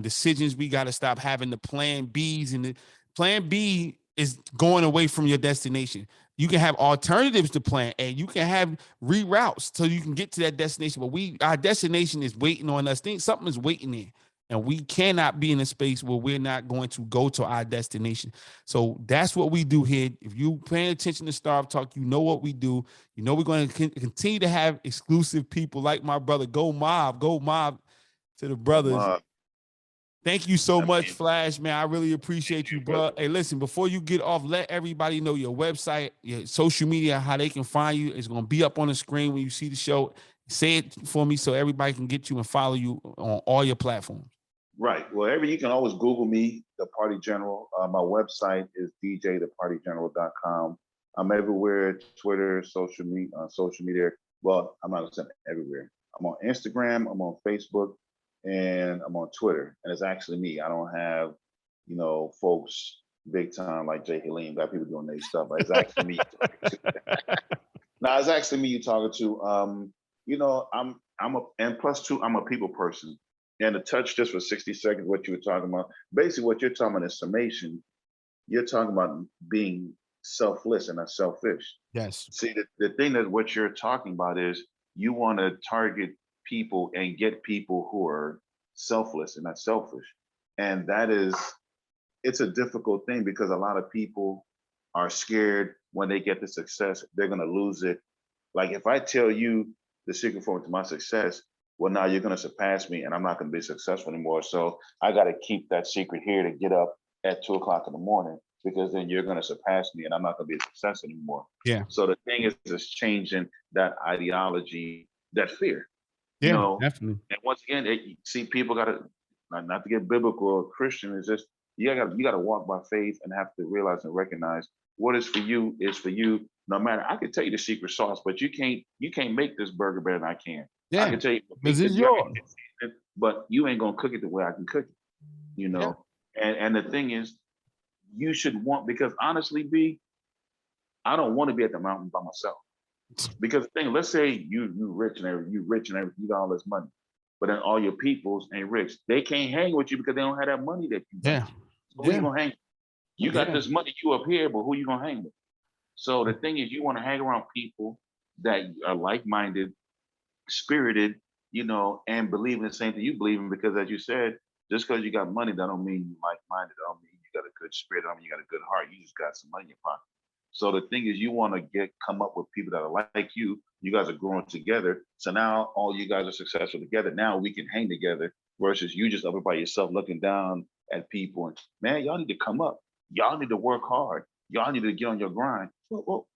decisions. We got to stop having the plan Bs, and the plan B is going away from your destination. You can have alternatives to plan A. You can have reroutes so you can get to that destination. But our destination is waiting on us. Something is waiting there. and we cannot be in a space where we're not going to go to our destination. So that's what we do here. If you paying attention to Starve Talk, you know what we do. You know we're going to continue to have exclusive people like my brother. Go mob to the brothers. Thank you so much, Flash, man. I really appreciate you, bro. Hey, listen, before you get off, let everybody know your website, your social media, how they can find you. It's going to be up on the screen when you see the show. Say it for me so everybody can get you and follow you on all your platforms. Right. Well, you can always Google me, The Party General. My website is djthepartygeneral.com. I'm everywhere, Twitter, social media. Well, I'm not everywhere. I'm on Instagram, I'm on Facebook, and I'm on Twitter. And it's actually me. I don't have, folks big time like J Haleem, got people doing their stuff. It's actually me. No, it's actually me you're talking to. And plus two, I'm a people person. And to touch just for 60 seconds what you were talking about, basically what you're talking about is summation. You're talking about being selfless and not selfish. Yes. See, the thing that what you're talking about is you want to target people and get people who are selfless and not selfish. And it's a difficult thing because a lot of people are scared when they get the success, they're going to lose it. Like if I tell you the secret formula to my success, well, now you're going to surpass me and I'm not going to be successful anymore. So I got to keep that secret here to get up at 2 o'clock in the morning, because then you're going to surpass me and I'm not going to be a success anymore. Yeah. So the thing is changing that ideology, that fear. Yeah, definitely. And once again, people got to, not to get biblical or Christian, is just, you got to walk by faith and have to realize and recognize what is for you is for you. No matter, I could tell you the secret sauce, but you can't make this burger better than I can. Yeah, I can tell you, because it's yours. But you ain't gonna cook it the way I can cook it. Yeah. And the thing is, you should want, because honestly, B, I don't want to be at the mountain by myself. Because the thing, let's say you rich and everything, you got all this money, but then all your peoples ain't rich. They can't hang with you because they don't have that money that you got. Yeah. So who you gonna hang with? You got this money, you up here, but who you gonna hang with? So the thing is, you want to hang around people that are like-minded, spirited, and believe in the same thing you believe in. Because as you said, just because you got money, that don't mean you like-minded. That don't mean you got a good spirit. That don't mean you got a good heart. You just got some money in your pocket. So the thing is, you want to come up with people that are like you. You guys are growing together. So now all you guys are successful together. Now we can hang together versus you just up by yourself looking down at people. And man, y'all need to come up. Y'all need to work hard. Y'all need to get on your grind. Well,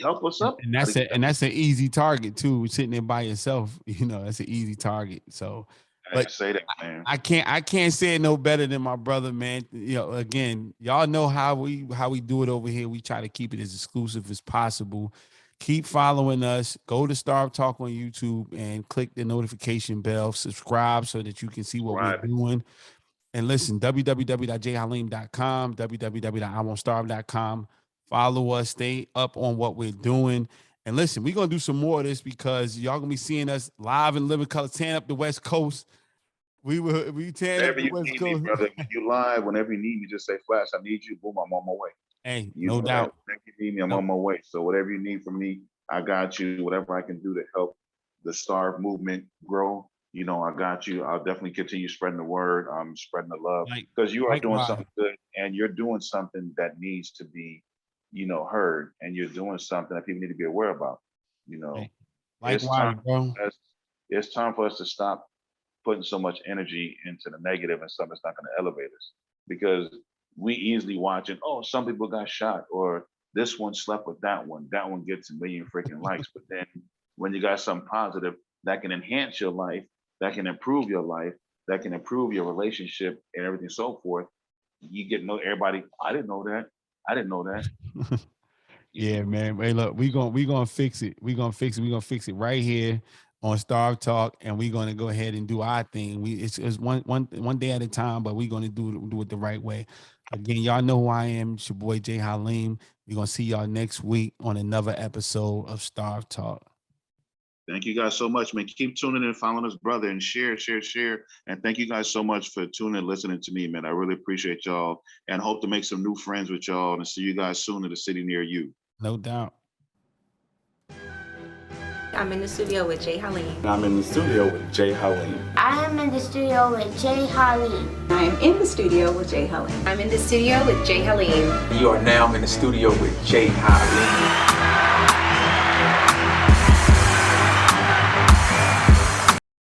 help us up. And that's an easy target too. Sitting there by yourself, that's an easy target. So, but say that, man. I can't say it no better than my brother, man. Again, y'all know how we do it over here. We try to keep it as exclusive as possible. Keep following us. Go to S.T.A.R.V.E Talk on YouTube and click the notification bell. Subscribe so that you can see what we're doing. And listen, www.jhaleem.com, www.iwon'tstarve.com. Follow us. Stay up on what we're doing. And listen, we're going to do some more of this because y'all going to be seeing us live in living color, tearing up the West Coast. We tearing up the West Coast. Me, brother, when you live, whenever you need me, just say, Flash, I need you. Boom, I'm on my way. Hey, no doubt. If you need me, I'm on my way. So whatever you need from me, I got you. Whatever I can do to help the S.T.A.R.V.E movement grow, I got you. I'll definitely continue spreading the word, spreading the love, because you are doing something good, and you're doing something that needs to be, heard, and you're doing something that people need to be aware about. Likewise, bro. It's time for us to stop putting so much energy into the negative and stuff that's not going to elevate us, because we easily watching, some people got shot, or this one slept with that one gets a million freaking likes. But then when you got something positive that can enhance your life, that can improve your life, that can improve your relationship and everything so forth, you get everybody, I didn't know that. Yeah, man. Hey, look, we gonna fix it. We're gonna fix it right here on S.T.A.R.V.E Talk, and we're gonna go ahead and do our thing. It's one day at a time, but we're gonna do it the right way. Again, y'all know who I am. It's your boy J Haleem. We're gonna see y'all next week on another episode of S.T.A.R.V.E Talk. Thank you guys so much, man. Keep tuning in, following us, brother, and share. And thank you guys so much for tuning and listening to me, man. I really appreciate y'all, and hope to make some new friends with y'all and see you guys soon in the city near you. No doubt. I'm in the studio with J Haleem. And I'm in the studio with J Haleem. I am in the studio with J Haleem. I am in the studio with J Haleem. I'm in the studio with J Haleem. You are now in the studio with J Haleem.